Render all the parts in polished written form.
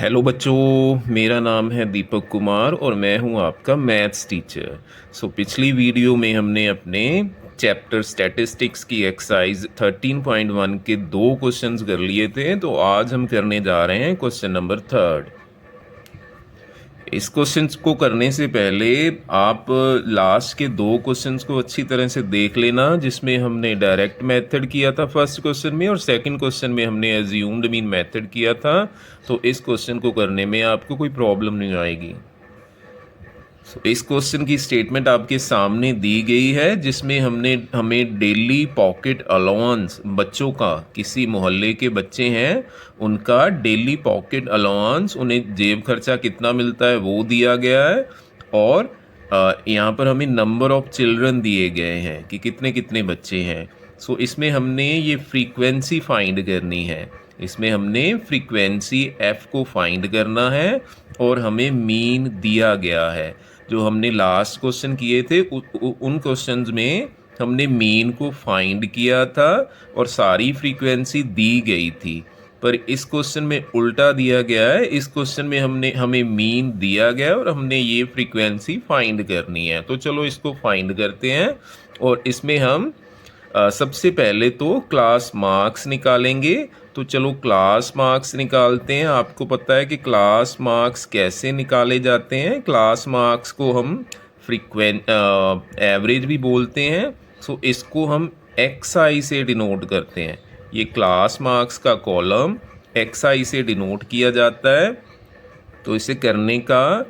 Hello बच्चों, मेरा नाम है दीपक कुमार और मैं हूं आपका मैथ्स टीचर। पिछली वीडियो में हमने अपने चैप्टर स्टैटिस्टिक्स की एक्सरसाइज 13.1 के दो क्वेश्चंस कर लिए थे। तो आज हम करने जा रहे हैं क्वेश्चन नंबर थर्ड। इस क्वेश्चंस को करने से पहले आप लास्ट के दो क्वेश्चंस को अच्छी तरह से देख लेना, जिसमें हमने डायरेक्ट मेथड किया था फर्स्ट क्वेश्चन में और सेकंड क्वेश्चन में हमने एज्यूम्ड मीन मेथड किया था। तो इस क्वेश्चन को करने में आपको कोई प्रॉब्लम नहीं आएगी। इस क्वेश्चन की स्टेटमेंट आपके सामने दी गई है, जिसमें हमें डेली पॉकेट अलाउंस बच्चों का, किसी मोहल्ले के बच्चे हैं उनका डेली पॉकेट अलाउंस, उन्हें जेब खर्चा कितना मिलता है वो दिया गया है। और यहाँ पर हमें नंबर ऑफ चिल्ड्रन दिए गए हैं कि कितने कितने बच्चे हैं। इसमें हमने ये फ्रीक्वेंसी फाइंड करनी है। इसमें हमने फ्रीक्वेंसी एफ को फाइंड करना है और हमें मीन दिया गया है। जो हमने लास्ट क्वेश्चन किए थे उन क्वेश्चंस में हमने मीन को फाइंड किया था और सारी फ्रीक्वेंसी दी गई थी। पर इस क्वेश्चन में उल्टा दिया गया है। इस क्वेश्चन में हमें मीन दिया गया है और हमने ये फ्रीक्वेंसी फाइंड करनी है। तो चलो इसको फाइंड करते हैं। और इसमें हम सबसे पहले तो क्लास मार्क्स निकालेंगे। तो चलो क्लास मार्क्स निकालते हैं। आपको पता है कि क्लास मार्क्स कैसे निकाले जाते हैं। क्लास मार्क्स को हम एवरेज भी बोलते हैं। इसको हम एक्स आई से डिनोट करते हैं। ये क्लास मार्क्स का कॉलम एक्स आई से डिनोट किया जाता है। तो इसे करने का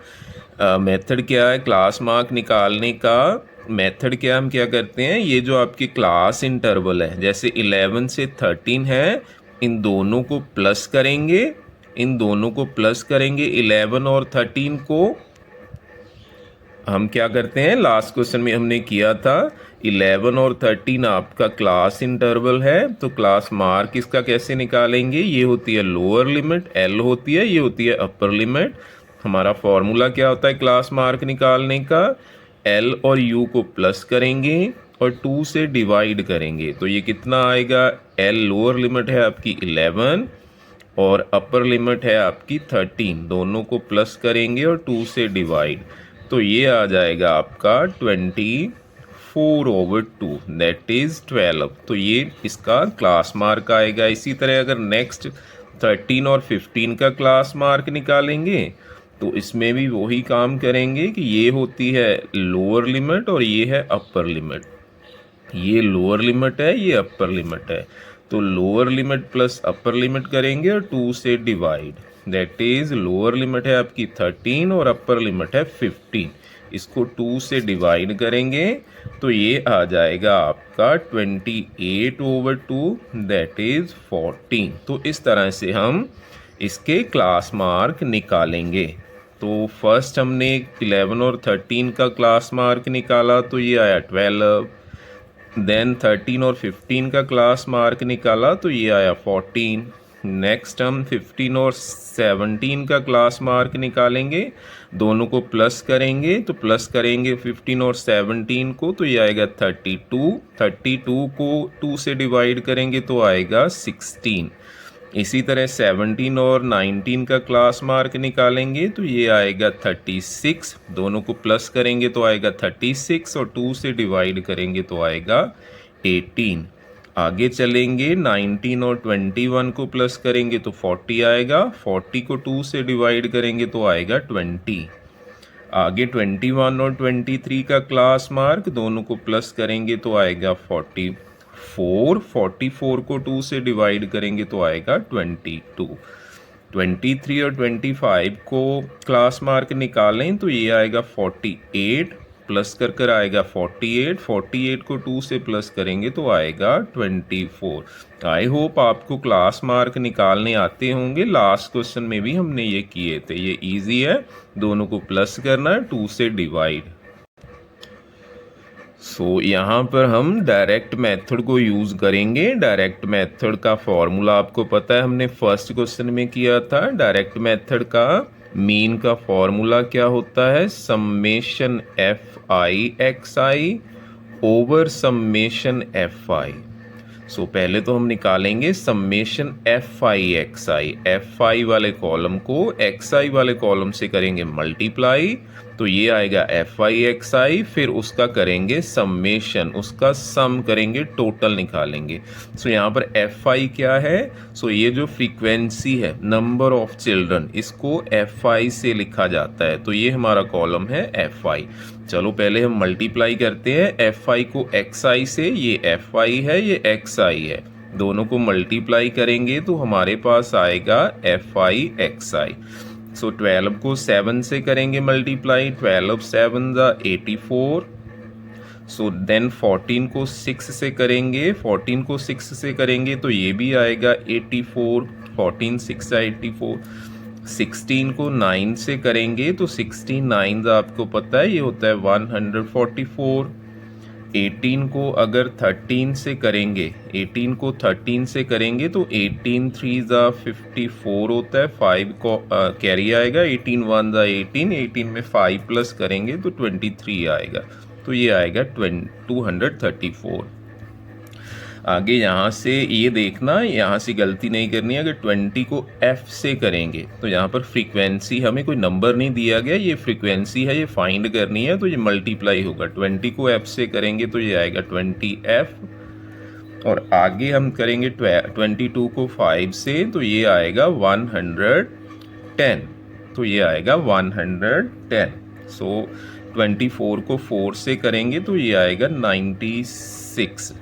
मेथड क्या है, क्लास मार्क निकालने का मेथड क्या, हम क्या करते हैं, ये जो आपके क्लास इंटरवल है, जैसे 11 से 13 है, इन दोनों को प्लस करेंगे। 11 और 13 को हम क्या करते हैं, लास्ट क्वेश्चन में हमने किया था 11 और 13 आपका क्लास इंटरवल है। तो क्लास मार्क इसका कैसे निकालेंगे, ये होती है लोअर लिमिट एल होती है, ये होती है अपर लिमिट। हमारा फॉर्मूला क्या होता है क्लास मार्क निकालने का, एल और यू को प्लस करेंगे और 2 से डिवाइड करेंगे। तो ये कितना आएगा, एल लोअर लिमिट है आपकी 11 और अपर लिमिट है आपकी 13, दोनों को प्लस करेंगे और 2 से डिवाइड। तो ये आ जाएगा आपका 24/2 दैट इज 12। तो ये इसका क्लास मार्क आएगा। इसी तरह अगर नेक्स्ट 13 और 15 का क्लास मार्क निकालेंगे तो इसमें भी वही काम करेंगे कि ये होती है लोअर लिमिट और ये है अपर लिमिट। ये लोअर लिमिट है, ये अपर लिमिट है। तो lower limit plus upper limit करेंगे और 2 से divide, that is lower limit है आपकी 13 और अपर लिमिट है 15। इसको 2 से डिवाइड करेंगे तो ये आ जाएगा आपका 28/2 दैट इज 14। तो इस तरह से हम इसके क्लास मार्क निकालेंगे। तो फर्स्ट हमने 11 और 13 का क्लास मार्क निकाला तो ये आया 12। देन 13 और 15 का क्लास मार्क निकाला तो ये आया 14। नेक्स्ट हम 15 और 17 का क्लास मार्क निकालेंगे, दोनों को प्लस करेंगे। तो प्लस करेंगे 15 और 17 को तो ये आएगा 32। 32 को 2 से डिवाइड करेंगे तो आएगा 16। इसी तरह 17 और 19 का क्लास मार्क निकालेंगे तो ये आएगा 36। दोनों को प्लस करेंगे तो आएगा 36 और 2 से डिवाइड करेंगे तो आएगा 18। आगे चलेंगे 19 और 21 को प्लस करेंगे तो 40 आएगा। 40 को 2 से डिवाइड करेंगे तो आएगा 20। आगे 21 और 23 का क्लास मार्क, दोनों को प्लस करेंगे तो आएगा 44। 44 को 2 से डिवाइड करेंगे तो आएगा 22। 23 और 25 को क्लास मार्क निकालें तो ये आएगा 48, प्लस कर कर आएगा 48। 48 को 2 से प्लस करेंगे तो आएगा 24। आई होप आपको क्लास मार्क निकालने आते होंगे। लास्ट क्वेश्चन में भी हमने ये किए थे, ये इजी है। दोनों को प्लस करना है, 2 से डिवाइड। यहाँ पर हम डायरेक्ट मेथड को यूज़ करेंगे। डायरेक्ट मेथड का फॉर्मूला आपको पता है, हमने फर्स्ट क्वेश्चन में किया था। डायरेक्ट मेथड का मीन का फॉर्मूला क्या होता है, summation F I X I over summation F I. So पहले तो हम निकालेंगे summation F I X I, F I वाले कॉलम को एक्स आई वाले कॉलम से करेंगे मल्टीप्लाई, तो ये आएगा एफ आई एक्स आई, फिर उसका करेंगे समेशन, उसका सम करेंगे, टोटल निकालेंगे। सो यहाँ पर एफ आई क्या है, सो ये जो फ्रीक्वेंसी है नंबर ऑफ चिल्ड्रन, इसको एफ आई से लिखा जाता है, तो ये हमारा कॉलम है एफ आई। चलो पहले हम मल्टीप्लाई करते हैं एफ आई को एक्स आई से, ये एफ आई है ये एक्स आई है, दोनों को मल्टीप्लाई करेंगे तो हमारे पास आएगा एफ आई एक्स आई। सो 12 को 7 से करेंगे मल्टीप्लाई, 12 7 ज़ा 84। सो देन 14 को 6 से करेंगे, 14 को 6 से करेंगे तो ये भी आएगा 84, 14 6 84। 16 को 9 से करेंगे तो 16 9 आपको पता है ये होता है 144। 18 को अगर 13 से करेंगे, 18 को 13 से करेंगे तो 18 3 ज़ा 54 होता है, 5 को कैरी आएगा, 18 1 ज़ा 18, 18 में 5 प्लस करेंगे तो 23 आएगा, तो ये आएगा 234। आगे यहाँ से ये देखना, यहाँ से गलती नहीं करनी है। अगर 20 को F से करेंगे तो यहाँ पर फ्रीक्वेंसी, हमें कोई नंबर नहीं दिया गया, ये फ्रीक्वेंसी है, ये फाइंड करनी है, तो ये मल्टीप्लाई होगा। 20 को F से करेंगे तो ये आएगा 20F, और आगे हम करेंगे 22 को 5 से तो ये आएगा 110, तो ये आएगा 110। सो 24 को 4 से करेंगे तो ये आएगा 96।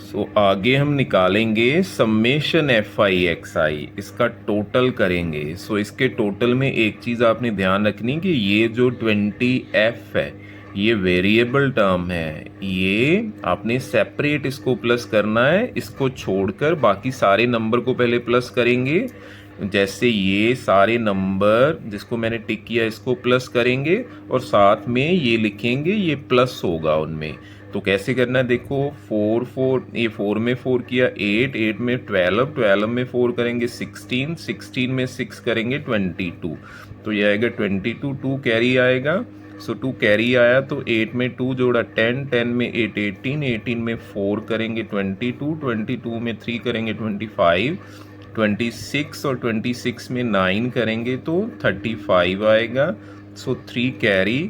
सो आगे हम निकालेंगे समेशन एफ आई एक्स आई, इसका टोटल करेंगे। सो इसके टोटल में एक चीज़ आपने ध्यान रखनी कि ये जो 20F है ये वेरिएबल टर्म है, ये आपने सेपरेट इसको प्लस करना है, इसको छोड़कर बाकी सारे नंबर को पहले प्लस करेंगे। जैसे ये सारे नंबर जिसको मैंने टिक किया इसको प्लस करेंगे और साथ में ये लिखेंगे, ये प्लस होगा उनमें। तो कैसे करना है देखो, 4 4, ये 4 में 4 किया 8, 8 में 12, 12 में 4 करेंगे 16, 16 में 6 करेंगे 22, तो ये आएगा 22, 2 कैरी आएगा। सो 2 कैरी आया तो 8 में 2 जोड़ा 10, 10 में 8 18, 18 में 4 करेंगे 22, 22 में 3 करेंगे 25, 26 और 26 में 9 करेंगे तो 35 आएगा। सो 3 कैरी,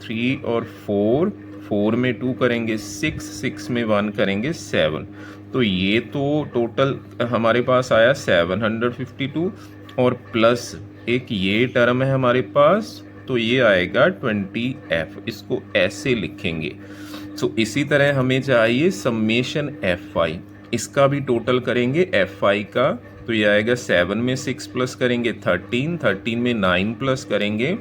3 और 4, 4 में 2 करेंगे 6, 6 में 1 करेंगे 7, तो ये तो टोटल हमारे पास आया 752, और प्लस एक ये टर्म है हमारे पास, तो ये आएगा 20F, इसको ऐसे लिखेंगे। सो इसी तरह हमें चाहिए समेशन एफ आई, इसका भी टोटल करेंगे एफ आई का, तो ये आएगा 7 में 6 प्लस करेंगे 13, 13 में 9 प्लस करेंगे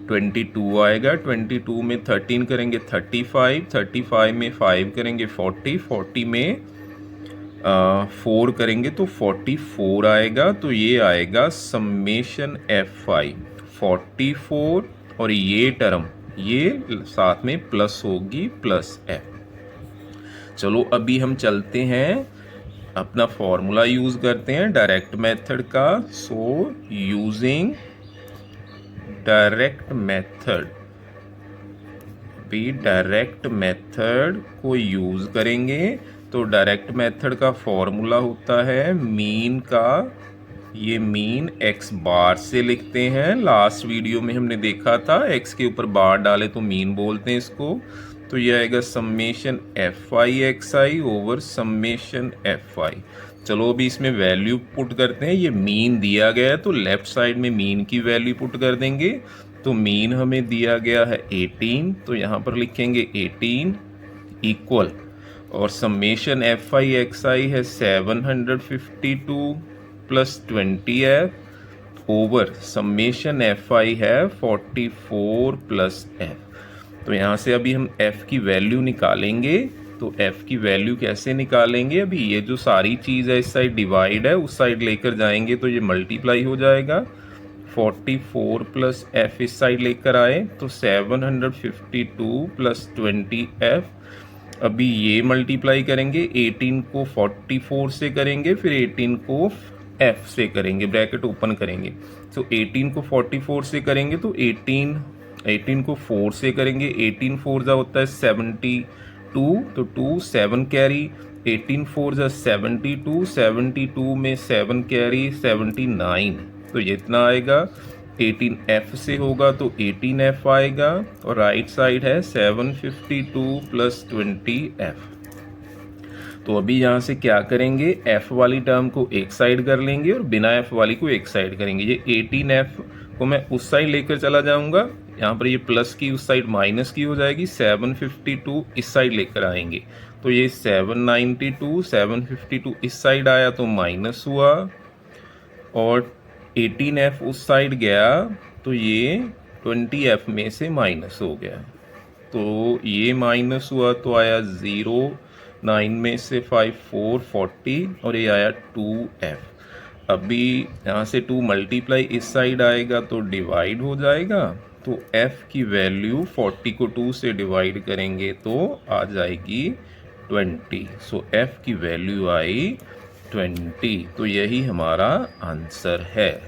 22 आएगा, 22 में 13 करेंगे 35, 35 में 5 करेंगे 40, 40 में 4 करेंगे तो 44 आएगा, तो ये आएगा समेशन एफ आई 44, और ये टर्म ये साथ में प्लस होगी प्लस एफ। चलो अभी हम चलते हैं अपना फॉर्मूला यूज करते हैं डायरेक्ट मेथड का। सो यूजिंग डायरेक्ट मेथड, भी डायरेक्ट मेथड को यूज करेंगे। तो डायरेक्ट मेथड का फॉर्मूला होता है मीन का, ये मीन एक्स बार से लिखते हैं, लास्ट वीडियो में हमने देखा था एक्स के ऊपर बार डाले तो मीन बोलते हैं इसको। तो ये आएगा summation F I X I over summation F आई। चलो अभी इसमें वैल्यू पुट करते हैं, ये मीन दिया गया है तो लेफ्ट साइड में मीन की वैल्यू पुट कर देंगे। तो मीन हमें दिया गया है 18, तो यहाँ पर लिखेंगे 18 इक्वल, और समेशन एफ आई एक्स आई है 752 plus 20F over summation F आई है 44 प्लस F। तो यहाँ से अभी हम F की वैल्यू निकालेंगे। तो F की वैल्यू कैसे निकालेंगे, अभी ये जो सारी चीज़ है इस साइड डिवाइड है, उस साइड लेकर जाएंगे तो ये मल्टीप्लाई हो जाएगा। 44 प्लस F इस साइड लेकर आए तो 752 प्लस 20F। अभी ये मल्टीप्लाई करेंगे, 18 को 44 से करेंगे, फिर 18 को F से करेंगे, ब्रैकेट ओपन करेंगे। तो 18 को 44 से करेंगे तो 18 को 4 से करेंगे, 18 4 जा होता है 2, तो 2 7 कैरी, 18 4 जा 72, 72 में 7 कैरी 79, तो ये इतना आएगा। 18F से होगा तो 18F आएगा, और राइट साइड है 752 प्लस 20F। तो अभी यहाँ से क्या करेंगे, F वाली टर्म को एक साइड कर लेंगे और बिना F वाली को एक साइड करेंगे। ये 18F को मैं उस साइड लेकर चला जाऊंगा, यहाँ पर ये प्लस की उस साइड माइनस की हो जाएगी, 752 इस साइड लेकर आएंगे तो ये 792, 752 इस साइड आया तो माइनस हुआ, और 18F उस साइड गया तो ये 20F में से माइनस हो गया, तो ये माइनस हुआ तो आया 0, 9 में से 5 4 40, और ये आया 2F। अभी यहाँ से 2 मल्टीप्लाई इस साइड आएगा तो डिवाइड हो जाएगा, तो F की वैल्यू 40 को 2 से डिवाइड करेंगे तो आ जाएगी 20। सो F की वैल्यू आई 20, तो यही हमारा आंसर है।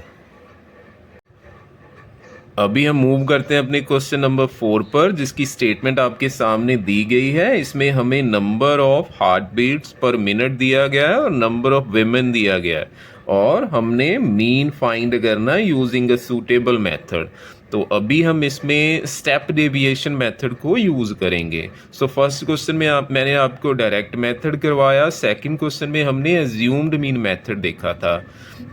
अभी हम मूव करते हैं अपने क्वेश्चन नंबर 4 पर, जिसकी स्टेटमेंट आपके सामने दी गई है। इसमें हमें number of heart beats per minute दिया गया है और नंबर ऑफ विमेन दिया गया है, और हमने मीन फाइंड करना है यूजिंग अ सूटेबल मेथड। तो अभी हम इसमें स्टेप डेविएशन मेथड को यूज़ करेंगे। सो फर्स्ट क्वेश्चन में मैंने आपको डायरेक्ट मेथड करवाया, सेकंड क्वेश्चन में हमने एज्यूम्ड मीन मेथड देखा था,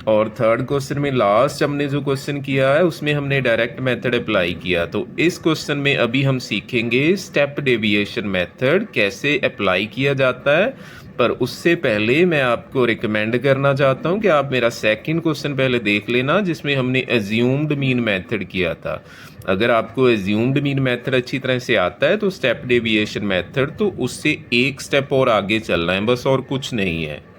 और थर्ड क्वेश्चन में लास्ट हमने जो क्वेश्चन किया है उसमें हमने डायरेक्ट मेथड अप्लाई किया। तो इस क्वेश्चन में अभी हम सीखेंगे स्टेप डेविएशन मेथड कैसे अप्लाई किया जाता है। पर उससे पहले मैं आपको रिकमेंड करना चाहता हूं कि आप मेरा सेकंड क्वेश्चन पहले देख लेना, जिसमें हमने एज्यूम्ड मीन मेथड किया था। अगर आपको एज्यूम्ड मीन मेथड अच्छी तरह से आता है तो स्टेप डेविएशन मेथड तो उससे एक स्टेप और आगे चलना है बस, और कुछ नहीं है।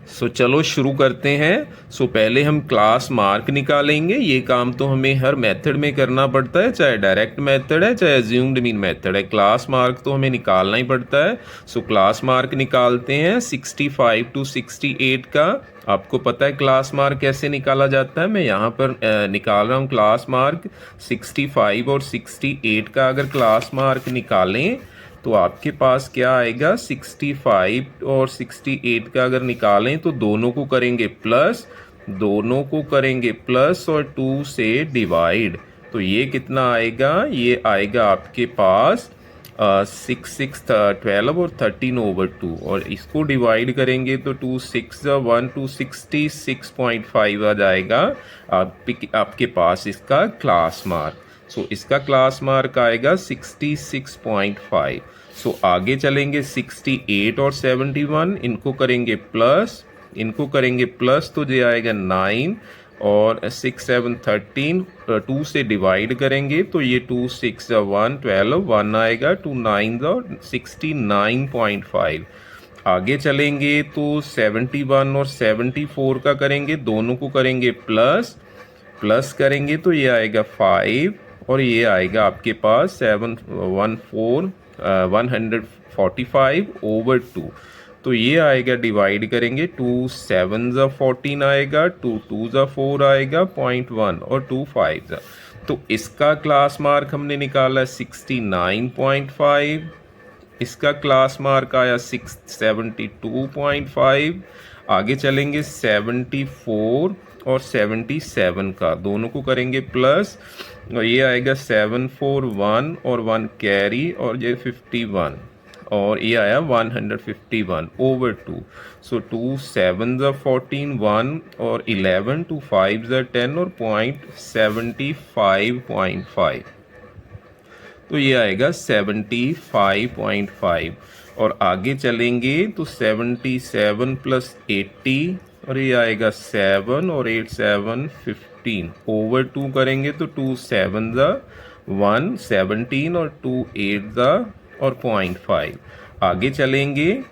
सो चलो शुरू करते हैं। सो पहले हम क्लास मार्क निकालेंगे। ये काम तो हमें हर मेथड में करना पड़ता है, चाहे डायरेक्ट मेथड है चाहे एज्यूम्ड मीन मेथड है, क्लास मार्क तो हमें निकालना ही पड़ता है। सो क्लास मार्क निकालते हैं 65 to 68 का। आपको पता है क्लास मार्क कैसे निकाला जाता है, मैं यहाँ पर निकाल रहा हूँ क्लास मार्क 65 और 68 का। अगर क्लास मार्क निकालें तो आपके पास क्या आएगा, 65 और 68 का अगर निकालें तो दोनों को करेंगे प्लस, दोनों को करेंगे प्लस और 2 से डिवाइड, तो ये कितना आएगा, ये आएगा आपके पास 6 6 12 और 13/2, और इसको डिवाइड करेंगे तो 2 6 1 2 66.5 आ जाएगा आपके पास इसका क्लास मार्क। सो इसका क्लास मार्क आएगा 66.5। सो आगे चलेंगे 68 और 71, इनको करेंगे प्लस, इनको करेंगे प्लस तो ये आएगा 9, और 6 7 13, 2 से डिवाइड करेंगे तो ये 2 6 1 12, 1 आएगा, 2 9 69.5। आगे चलेंगे तो 71 और 74 का करेंगे, दोनों को करेंगे प्लस, प्लस करेंगे तो ये आएगा 5, और ये आएगा आपके पास 145/2, तो ये आएगा डिवाइड करेंगे 2 7 14 आएगा, 2 2 4 आएगा 0.1, और 2 5। तो इसका क्लास मार्क हमने निकाला 69.5, इसका क्लास मार्क आया 72.5। आगे चलेंगे 74 और 77 का, दोनों को करेंगे प्लस, और ये आएगा 741 और 1 कैरी, और ये 51, और ये आया 151/2। सो 2 7 14, 1 और 11, 2 5 10 और 0.75.5, तो ये आएगा 75.5। और आगे चलेंगे तो 77 + 80, और ये आएगा 7 और 8 7 15/2 करेंगे तो 2 7 1 17 और 2 8 और 0.5। आगे चलेंगे,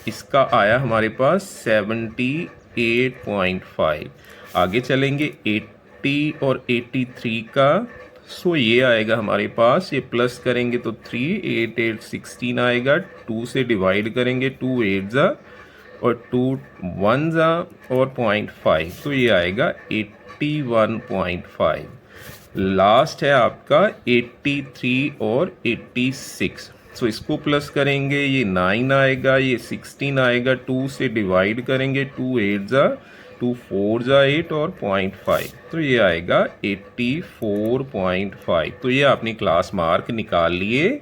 इसका आया हमारे पास 78.5। आगे चलेंगे 80 और 83 का, सो ये आएगा हमारे पास, ये प्लस करेंगे तो 3 8 8 16 आएगा, 2 से डिवाइड करेंगे 2 8 और 2 1 और 0.5, तो ये आएगा 81.5। लास्ट है आपका 83 और 86। सो इसको प्लस करेंगे, ये 9 आएगा, ये 16 आएगा, 2 से डिवाइड करेंगे, 2 8 जा 2 4 जा 8 और 0.5, तो ये आएगा 84.5। तो ये आपने क्लास मार्क निकाल लिए।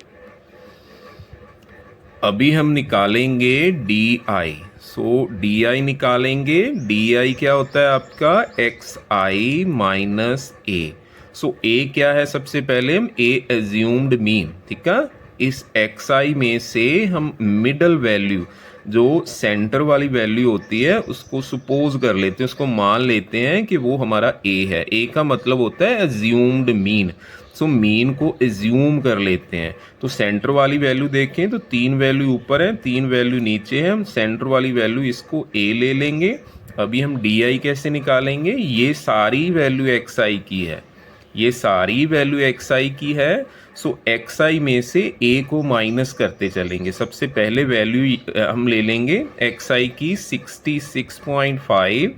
अभी हम निकालेंगे D I. So D I निकालेंगे। डी आई क्या होता है आपका, एक्स आई माइनस ए। सो ए क्या है, सबसे पहले हम ए एज्यूम्ड मीन, ठीक है। इस एक्स आई में से हम मिडल वैल्यू जो सेंटर वाली वैल्यू होती है उसको सुपोज कर लेते हैं, उसको मान लेते हैं कि वो हमारा ए है। ए का मतलब होता है एज्यूम्ड मीन। सो मीन को एज्यूम कर लेते हैं। तो सेंटर वाली वैल्यू देखें तो 3 वैल्यू ऊपर है, 3 वैल्यू नीचे है। हम सेंटर वाली वैल्यू इसको ए ले लेंगे। अभी हम डी आई कैसे निकालेंगे, ये सारी वैल्यू एक्स आई की है, ये सारी वैल्यू एक्स आई की है। सो एक्स आई में से ए को माइनस करते चलेंगे। सबसे पहले वैल्यू हम ले लेंगे एक्स आई की 66.5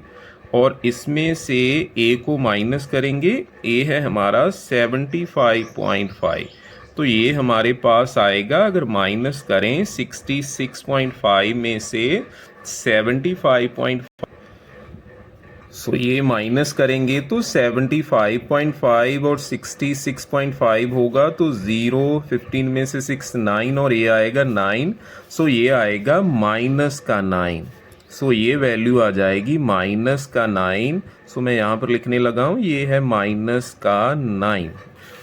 और इसमें से ए को माइनस करेंगे। ए है हमारा 75.5। तो ये हमारे पास आएगा, अगर माइनस करें 66.5 में से 75.5, सो ये माइनस करेंगे तो 75.5 और 66.5 होगा, तो 0 15 में से 6 9 और ये आएगा 9। सो ये आएगा माइनस का 9। सो ये वैल्यू आ जाएगी माइनस का 9। सो मैं यहाँ पर लिखने लगा हूँ, ये है माइनस का 9।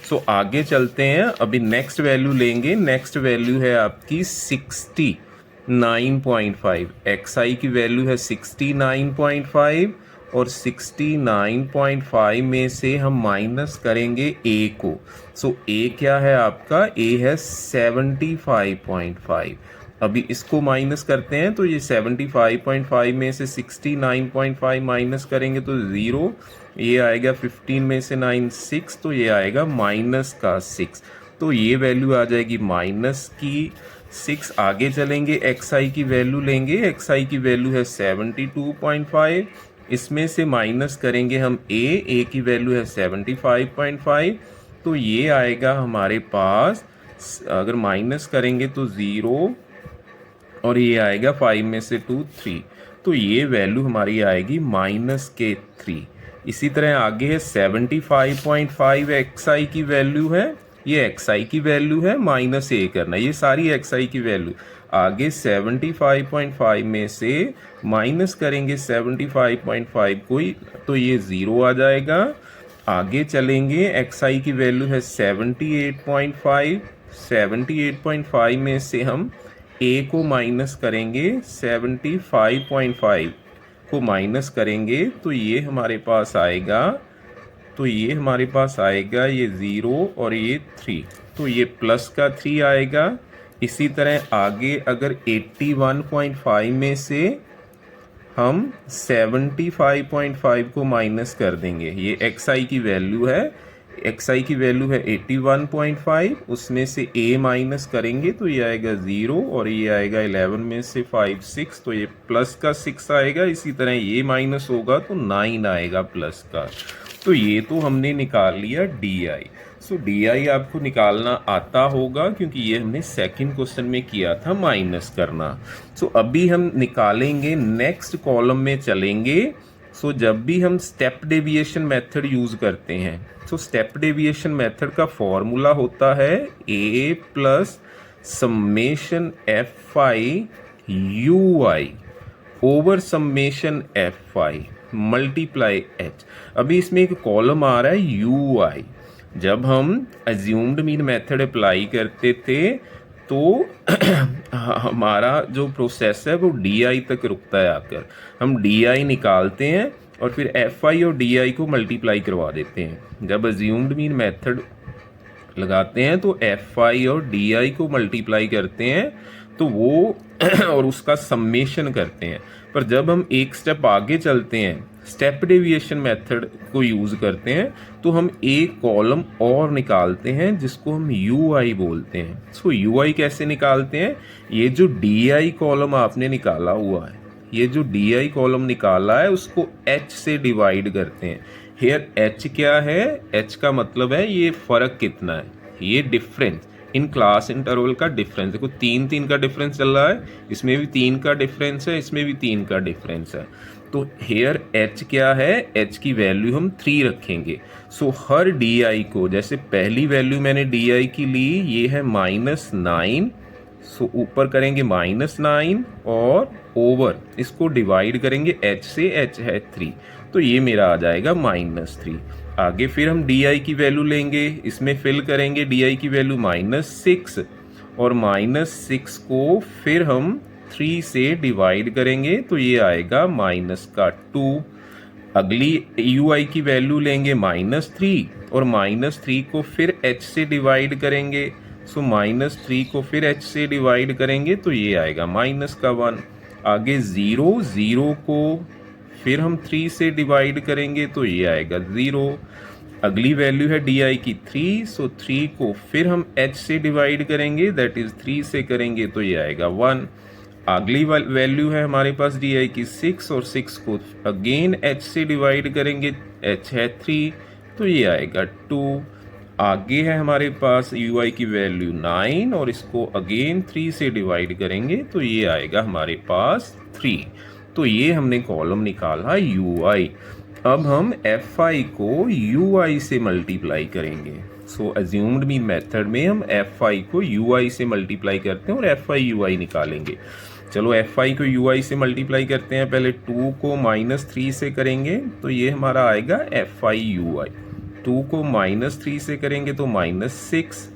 सो आगे चलते हैं। अभी नेक्स्ट वैल्यू लेंगे। नेक्स्ट वैल्यू है आपकी 69.5। एक्स आई की वैल्यू है 69.5 और 69.5 में से हम माइनस करेंगे ए को। सो ए क्या है आपका, ए है 75.5। अभी इसको माइनस करते हैं तो ये 75.5 में से 69.5 माइनस करेंगे तो 0, ये आएगा 15 में से 9 6, तो ये आएगा माइनस का 6। तो ये वैल्यू आ जाएगी माइनस की 6। आगे चलेंगे, एक्स आई की वैल्यू लेंगे। एक्स आई की वैल्यू है 72.5, इसमें से माइनस करेंगे हम ए की वैल्यू है 75.5, तो ये आएगा हमारे पास, अगर माइनस करेंगे तो 0 और ये आएगा 5 में से 2 3, तो ये वैल्यू हमारी आएगी माइनस के 3। इसी तरह आगे है 75.5 एक्स आई की वैल्यू है, ये एक्स आई की वैल्यू है, माइनस ए करना, ये सारी एक्स आई की वैल्यू। आगे 75.5 में से माइनस करेंगे 75.5 कोई, तो ये 0 आ जाएगा। आगे चलेंगे, एक्स आई की वैल्यू है 78.5। 78.5 में से हम ए को माइनस करेंगे, 75.5 को माइनस करेंगे तो ये हमारे पास आएगा, ये 0 और ये 3, तो ये प्लस का 3 आएगा। इसी तरह आगे अगर 81.5 में से हम 75.5 को माइनस कर देंगे, ये एक्स आई की वैल्यू है, एक्स आई की वैल्यू है 81.5, उसमें से ए माइनस करेंगे तो ये आएगा 0 और ये आएगा 11 में से 5 6, तो ये प्लस का 6 आएगा। इसी तरह ये माइनस होगा तो 9 आएगा प्लस का। तो ये तो हमने निकाल लिया D I. So D I आपको निकालना आता होगा क्योंकि ये हमने सेकंड क्वेश्चन में किया था माइनस करना। सो अभी हम निकालेंगे, नेक्स्ट कॉलम में चलेंगे। सो जब भी हम स्टेप डेविएशन मेथड यूज़ करते हैं, सो स्टेप डेविएशन मेथड का फॉर्मूला होता है A plus summation F I U I over summation F I multiply H. अभी इसमें एक कॉलम आ रहा है यू आई। जब हम अज्यूम्ड मीन मेथड अप्लाई करते थे तो हमारा जो प्रोसेस है वो डी आई तक रुकता है आकर। हम डी आई निकालते हैं और फिर एफ आई और डी आई को मल्टीप्लाई करवा देते हैं। जब अज्यूम्ड मीन मेथड लगाते हैं तो एफ आई और डी आई को मल्टीप्लाई करते हैं तो वो और उसका सम्मेशन करते हैं। पर जब हम एक स्टेप आगे चलते हैं, स्टेप डेविएशन मेथड को यूज़ करते हैं, तो हम एक कॉलम और निकालते हैं जिसको हम यू आई बोलते हैं। सो यू आई कैसे निकालते हैं, ये जो डी आई कॉलम आपने निकाला हुआ है, ये जो डी आई कॉलम निकाला है उसको एच से डिवाइड करते हैं। हेयर एच क्या है, एच का मतलब है ये फ़र्क कितना है, ये डिफरेंस इन क्लास इंटरवल का डिफरेंस। देखो 3 का डिफरेंस चल रहा है, इसमें भी 3 का डिफरेंस है, इसमें भी 3 का डिफरेंस है। तो हेयर h क्या है, h की वैल्यू हम 3 रखेंगे। सो हर di को, जैसे पहली वैल्यू मैंने di की ली, ये है -9, सो ऊपर करेंगे -9 और ओवर इसको डिवाइड करेंगे h से, h है 3, तो ये मेरा आ जाएगा -3। आगे फिर हम di की वैल्यू लेंगे, इसमें फिल करेंगे di की वैल्यू -6 और -6 को फिर हम 3 से डिवाइड करेंगे तो ये आएगा -2। अगली ui की वैल्यू लेंगे -3 और -3 को फिर h से डिवाइड करेंगे, सो -3 को फिर h से डिवाइड करेंगे तो ये आएगा -1। आगे 0 को फिर हम 3 से डिवाइड करेंगे तो ये आएगा 0। अगली वैल्यू है di की 3, सो 3 को फिर हम h से डिवाइड करेंगे, दैट इज 3 से करेंगे तो ये आएगा 1। अगली वैल्यू है हमारे पास di की 6 और 6 को अगेन h से डिवाइड करेंगे, h है 3 तो ये आएगा 2। आगे है हमारे पास ui की वैल्यू 9 और इसको अगेन 3 से डिवाइड करेंगे तो ये आएगा हमारे पास 3। तो ये हमने कॉलम निकाला ui। अब हम fi को ui से मल्टीप्लाई करेंगे। सो अज्यूम्ड मीन मेथड में हम fi को ui से मल्टीप्लाई करते हैं और fi ui निकालेंगे। चलो fi को ui से मल्टीप्लाई करते हैं, पहले 2 को -3 से करेंगे तो ये हमारा आएगा fi ui। 2 को -3 से करेंगे तो -6,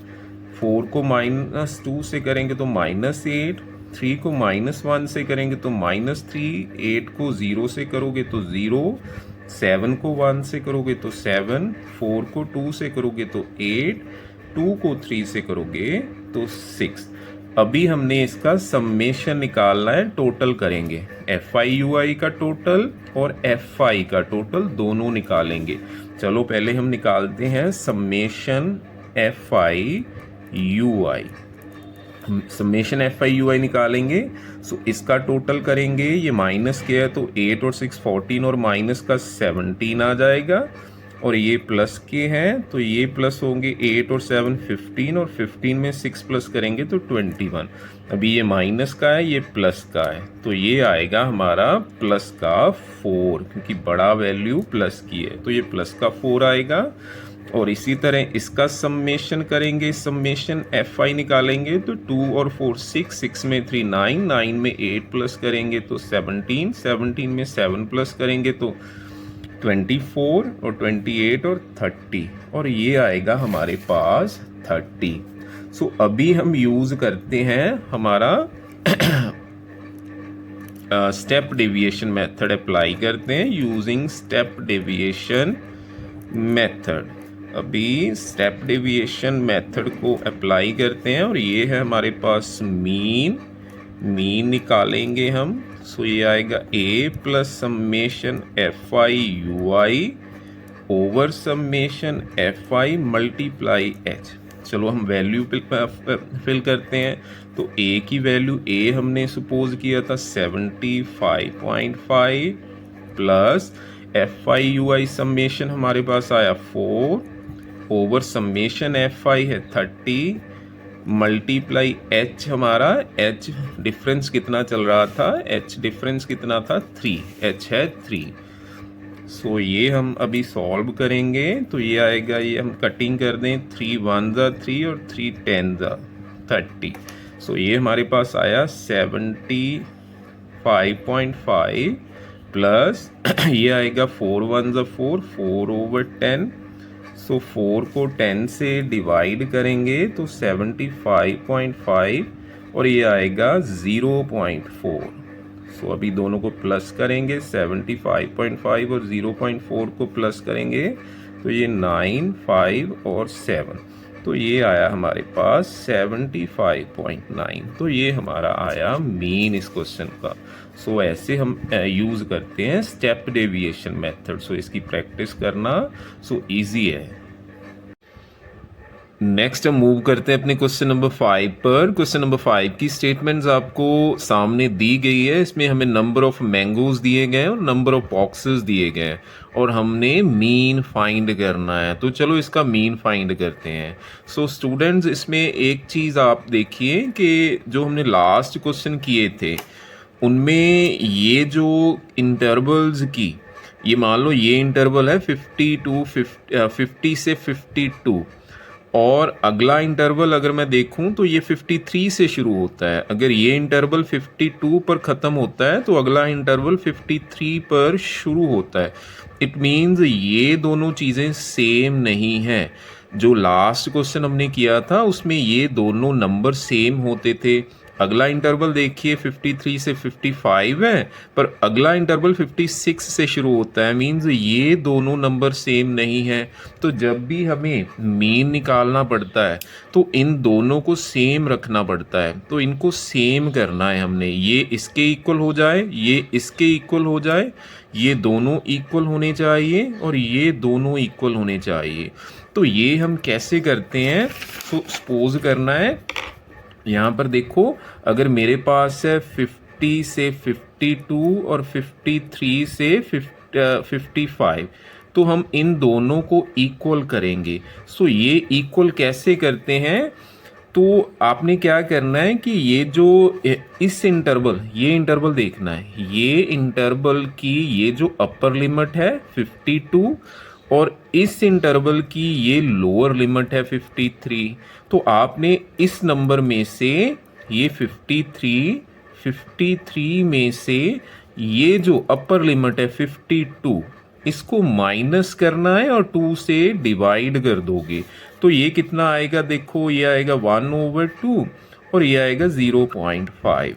4 को -2 से करेंगे तो -8, 3 को -1 से करेंगे तो -3, 8 को 0 से करोगे तो 0, 7 को 1 से करोगे तो 7, 4 को 2 से करोगे तो 8, 2 को 3 से करोगे तो 6। अभी हमने इसका समेशन निकालना है, टोटल करेंगे fi ui का टोटल और fi का टोटल दोनों निकालेंगे। चलो पहले हम निकालते हैं समेशन fi ui। हम समेशन fi ui निकालेंगे, सो इसका टोटल करेंगे, ये माइनस के है तो 8 और 6 14 और माइनस का 17 आ जाएगा, और ये प्लस के हैं तो ये प्लस होंगे 8 और 7 15 और 15 में 6 प्लस करेंगे तो 21। अभी ये माइनस का है, ये प्लस का है, तो ये आएगा हमारा प्लस का 4, क्योंकि बड़ा वैल्यू प्लस की है तो ये प्लस का 4 आएगा। और इसी तरह इसका समेशन करेंगे, समेशन fi निकालेंगे तो 2 और 4 6, 6 में 3 9, 9 में 8 प्लस करेंगे तो 17, 17 में 7 प्लस करेंगे तो 24 और 28 और 30, और ये आएगा हमारे पास 30। सो अभी हम यूज करते हैं हमारा स्टेप डेविएशन मेथड अप्लाई करते हैं यूजिंग स्टेप डेविएशन मेथड। अभी स्टेप डेविएशन मेथड को अप्लाई करते हैं और ये है हमारे पास मीन निकालेंगे हम। सो ये आएगा a plus summation fi ui over summation fi multiply h। चलो हम वैल्यू फिल करते हैं, तो a की वैल्यू a हमने सपोज किया था 75.5 प्लस fi ui समेशन हमारे पास आया 4 ओवर समेशन fi है 30 मल्टीप्लाई h, हमारा h डिफरेंस कितना चल रहा था, h डिफरेंस कितना था 3, h है 3। सो ये हम अभी सॉल्व करेंगे तो ये आएगा, ये हम कटिंग कर दें, 3 1 ज़ा 3 और 3 10 ज़ा 30। सो ये हमारे पास आया 75.5 प्लस ये आएगा 4 1 ज़ा 4, 4 ओवर 10। सो 4 को 10 से डिवाइड करेंगे तो 75.5 और ये आएगा 0.4। सो अभी दोनों को प्लस करेंगे, 75.5 और 0.4 को प्लस करेंगे तो ये 9 5 और 7, तो ये आया हमारे पास 75.9। तो ये हमारा आया मीन इस क्वेश्चन का। सो ऐसे हम यूज़ करते हैं स्टेप डेविएशन मेथड। सो इसकी प्रैक्टिस करना इजी है। नेक्स्ट हम मूव करते हैं अपने क्वेश्चन नंबर 5 पर। क्वेश्चन नंबर 5 की स्टेटमेंट्स आपको सामने दी गई है। इसमें हमें नंबर ऑफ मैंगोज दिए गए हैं और नंबर ऑफ बॉक्सेस दिए गए हैं और हमने मीन फाइंड करना है। तो चलो इसका मीन फाइंड करते हैं। सो स्टूडेंट्स, इसमें एक चीज़ आप देखिए कि जो हमने लास्ट क्वेश्चन किए थे उनमें ये जो इंटरवल्स की, ये मान लो ये इंटरवल है 50 से 52 और अगला इंटरवल अगर मैं देखूं तो ये 53 से शुरू होता है। अगर ये इंटरवल 52 पर ख़त्म होता है तो अगला इंटरवल 53 पर शुरू होता है। इट मीन्स ये दोनों चीज़ें सेम नहीं हैं। जो लास्ट क्वेश्चन हमने किया था उसमें ये दोनों नंबर सेम होते थे। अगला इंटरवल देखिए 53 से 55 है, पर अगला इंटरवल 56 से शुरू होता है। मीन्स ये दोनों नंबर सेम नहीं है। तो जब भी हमें मीन निकालना पड़ता है तो इन दोनों को सेम रखना पड़ता है। तो इनको सेम करना है हमने। ये इसके इक्वल हो जाए, ये इसके इक्वल हो जाए, ये दोनों इक्वल होने चाहिए और ये दोनों इक्वल होने चाहिए। तो ये हम कैसे करते हैं? तो सपोज करना है, यहाँ पर देखो, अगर मेरे पास है 50 से 52 और 53 से 55, तो हम इन दोनों को इक्वल करेंगे। सो ये इक्वल कैसे करते हैं? तो आपने क्या करना है कि ये जो इस इंटरवल, ये इंटरवल देखना है। ये इंटरवल की ये जो अपर लिमिट है 52 और इस इंटरवल की ये लोअर लिमिट है 53। तो आपने इस नंबर में से ये 53 में से ये जो अपर लिमिट है 52, इसको माइनस करना है और 2 से डिवाइड कर दोगे। तो ये कितना आएगा? देखो, ये आएगा 1/2 और ये आएगा 0.5।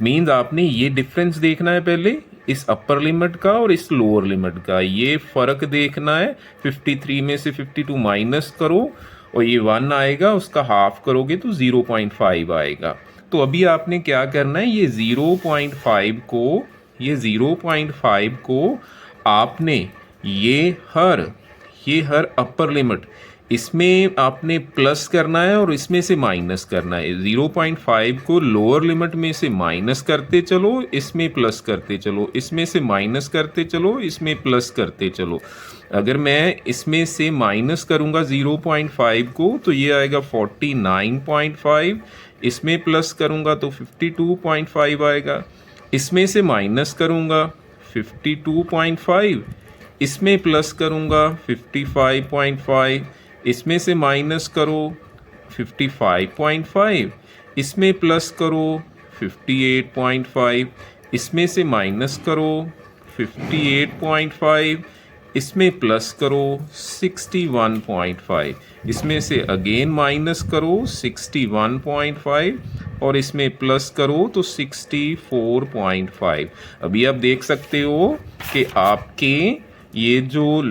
मीन्स आपने ये डिफरेंस देखना है पहले, इस अपर लिमिट का और इस लोअर लिमिट का। ये फ़र्क देखना है। 53 में से 52 माइनस करो और ये 1 आएगा, उसका हाफ करोगे तो 0.5 आएगा। तो अभी आपने क्या करना है, ये 0.5 को आपने ये हर अपर लिमिट, इसमें आपने प्लस करना है और इसमें से माइनस करना है। 0.5 को लोअर लिमिट में से माइनस करते चलो, इसमें प्लस करते चलो, इसमें से माइनस करते चलो, इसमें प्लस करते चलो। अगर मैं इसमें से माइनस करूंगा 0.5 को तो ये आएगा 49.5, इसमें प्लस करूंगा तो 52.5 आएगा। इसमें से माइनस करूंगा 52.5, इसमें प्लस करूंगा 55.5, इसमें से माइनस करो 55.5, इसमें प्लस करो 58.5, इसमें से माइनस करो 58.5, इसमें प्लस करो 61.5, इसमें से अगेन माइनस करो 61.5 और इसमें प्लस करो तो 64.5। अभी आप देख सकते हो कि आपके ये जो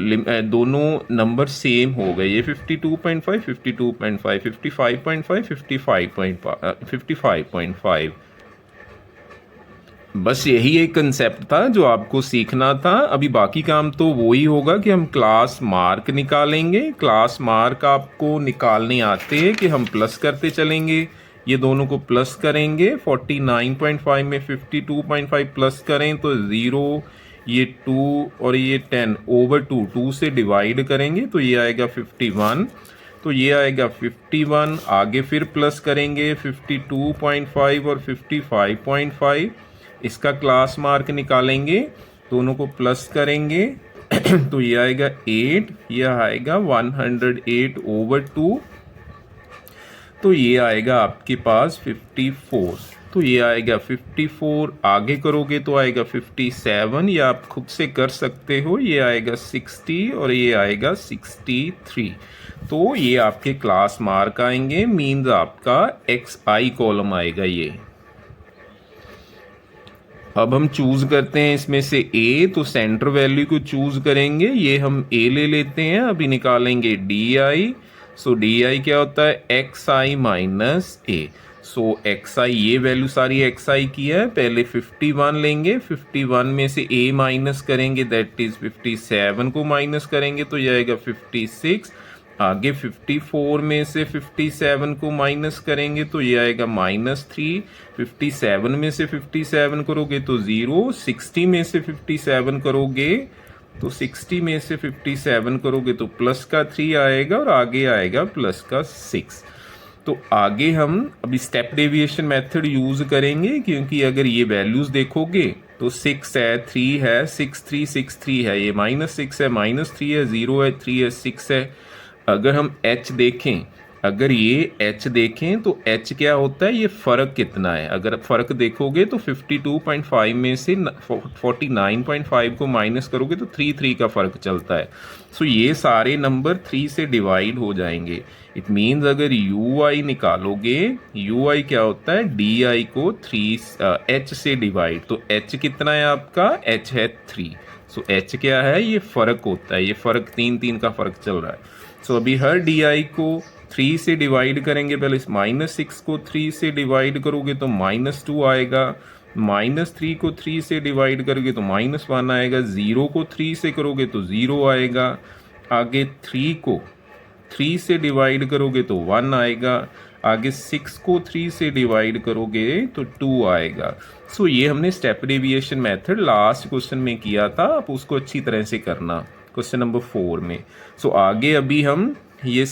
दोनों नंबर सेम हो गए। ये 52.5, 52.5, 55.5, 55.5। बस यही एक कंसेप्ट था जो आपको सीखना था। अभी बाकी काम तो वही होगा कि हम क्लास मार्क निकालेंगे। क्लास मार्क आपको निकालने आते हैं कि हम प्लस करते चलेंगे, ये दोनों को प्लस करेंगे। 49.5 में 52.5 प्लस करें तो 0, ये 2 और ये 10/2, 2 से डिवाइड करेंगे तो ये आएगा 51। तो ये आएगा 51। आगे फिर प्लस करेंगे 52.5 और 55.5, इसका क्लास मार्क निकालेंगे, दोनों को प्लस करेंगे तो ये आएगा 8, यह आएगा 108/2। तो ये आएगा आपके पास 54। तो ये आएगा 54। आगे करोगे तो आएगा 57, या आप खुद से कर सकते हो। ये आएगा 60 और ये आएगा 63। तो ये आपके क्लास मार्क आएंगे। मीन्स आपका XI कॉलम आएगा ये। अब हम चूज करते हैं इसमें से A, तो सेंटर वैल्यू को चूज करेंगे। ये हम A ले लेते हैं। अभी निकालेंगे DI। सो DI क्या होता है? XI minus A। So XI, ये वैल्यू सारी XI की है। पहले 51 लेंगे, 51 में से A माइनस करेंगे, दैट इज 57 को माइनस करेंगे तो ये आएगा 56। आगे 54 में से 57 को माइनस करेंगे तो ये आएगा -3। 57 में से 57 करोगे तो 0। 60 में से 57 करोगे तो 60 में से 57 करोगे तो प्लस का 3 आएगा और आगे आएगा प्लस का 6। तो आगे हम अभी स्टेप डेविएशन मेथड यूज करेंगे, क्योंकि अगर ये वैल्यूज देखोगे तो 6 है, 3 है, 6 3 6 3 है, ये -6 है, -3 है, 0 है, 3 है, 6 है। अगर हम h देखें, अगर ये h देखें तो h क्या होता है, ये फ़र्क कितना है। अगर फ़र्क देखोगे तो 52.5 में से 49.5 को माइनस करोगे तो 3 का फ़र्क चलता है। सो ये सारे नंबर 3 से डिवाइड हो जाएंगे। इट मीन्स अगर ui निकालोगे, ui क्या होता है, di को 3 h से डिवाइड, तो h कितना है आपका, h है 3। सो h क्या है, ये फ़र्क होता है, ये फ़र्क 3 का फ़र्क चल रहा है। सो अभी हर di को 3 से डिवाइड करेंगे। पहले इस -6 को 3 से डिवाइड करोगे तो -2 आएगा, -3 को 3 से डिवाइड करोगे तो -1 आएगा, 0 को 3 से करोगे तो 0 आएगा, आगे 3 को 3 से डिवाइड करोगे तो 1 आएगा, आगे 6 को 3 से डिवाइड करोगे तो 2 आएगा। सो ये हमने step deviation method last question में किया था, आप उसको अच्छी तरह से करना क्वेश्चन नंबर 4 में। सो आगे अभी हम ये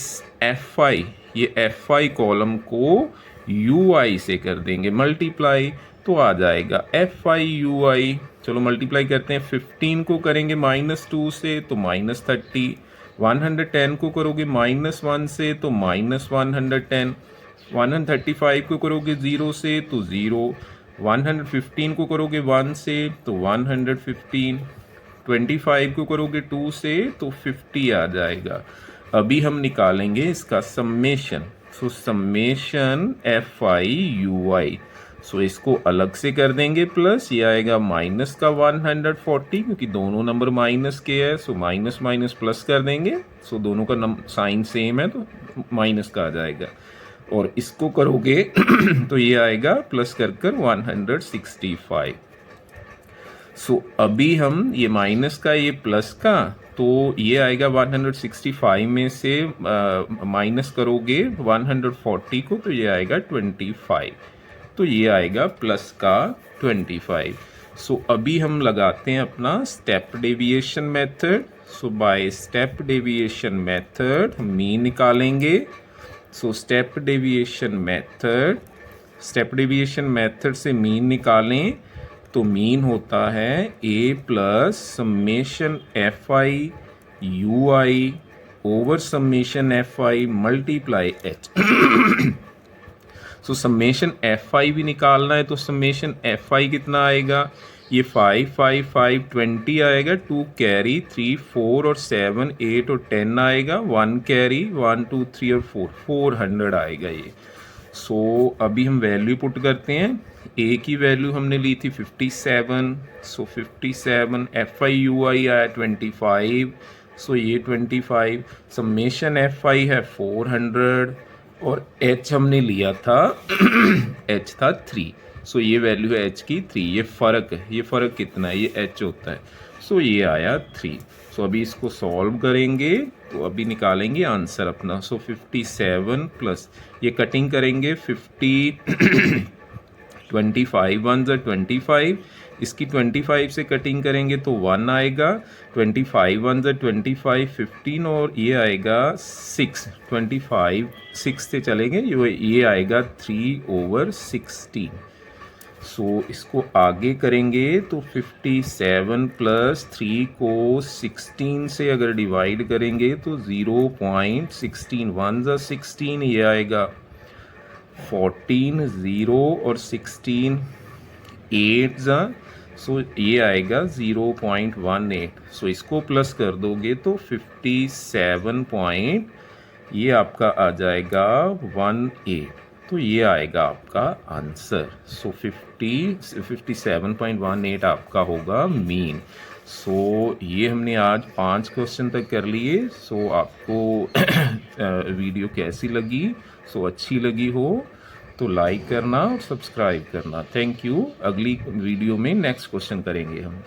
fi कॉलम को ui से कर देंगे मल्टीप्लाई, तो आ जाएगा fi ui। चलो मल्टीप्लाई करते हैं, 15 को करेंगे -2 से तो -30, 110 को करोगे -1 से तो -110, 135 को करोगे 0 से तो 0, 115 को करोगे 1 से तो 115, 25 को करोगे 2 से तो 50 आ जाएगा। अभी हम निकालेंगे इसका सम्मेशन। सो सम्मेशन fi ui, सो इसको अलग से कर देंगे प्लस, ये आएगा माइनस का 140, क्योंकि दोनों नंबर माइनस के है, सो माइनस माइनस प्लस कर देंगे। सो दोनों का साइन सेम है तो माइनस का आ जाएगा, और इसको करोगे तो ये आएगा प्लस कर 165। सो अभी हम ये माइनस का ये प्लस का, तो ये आएगा 165 में से माइनस करोगे 140 को तो ये आएगा 25, तो ये आएगा प्लस का 25। सो अभी हम लगाते हैं अपना step deviation method. So by step deviation method हम मीन निकालेंगे। सो स्टेप डेविएशन मेथड से मीन निकालें तो मीन होता है a plus summation fi ui over summation fi multiply h। So summation fi भी निकालना है तो सम्मेशन fi कितना आएगा, ये 5 5 5 20 आएगा, 2 कैरी 3 4 और 7 8 और 10 आएगा, 1 कैरी 1 2 3 और 4 400 आएगा ये। सो अभी हम वैल्यू पुट करते हैं। a की वैल्यू हमने ली थी 57, सो 57 fi ui आया 25, सो ये 25, सम्मेशन fi है 400 और h हमने लिया था h था 3, सो ये वैल्यू है h की 3। ये फ़र्क है, ये फ़र्क कितना है, ये h होता है, सो ये आया 3। सो अभी इसको सॉल्व करेंगे तो अभी निकालेंगे आंसर अपना। सो 57 प्लस ये कटिंग करेंगे 50 25 1 ज़ा 25, इसकी 25 से कटिंग करेंगे तो 1 आएगा, 25 1 ज़ा 25 15 और ये आएगा 6, 25 6 से चलेंगे, ये आएगा 3/16। सो इसको आगे करेंगे तो 57 प्लस 3 को 16 से अगर डिवाइड करेंगे तो 0.16, 1 ज़ा 16, ये आएगा 14, 0 और 16 8 ज़ा, सो ये आएगा 0.18। सो इसको प्लस कर दोगे तो 57 पॉइंट ये आपका आ जाएगा 18, तो ये आएगा आपका आंसर। सो 57.18 आपका होगा मीन। सो ये हमने आज 5 क्वेश्चन तक कर लिए। सो आपको वीडियो कैसी लगी, सो अच्छी लगी हो तो लाइक करना और सब्सक्राइब करना। Thank you. अगली वीडियो में नेक्स्ट क्वेश्चन करेंगे हम।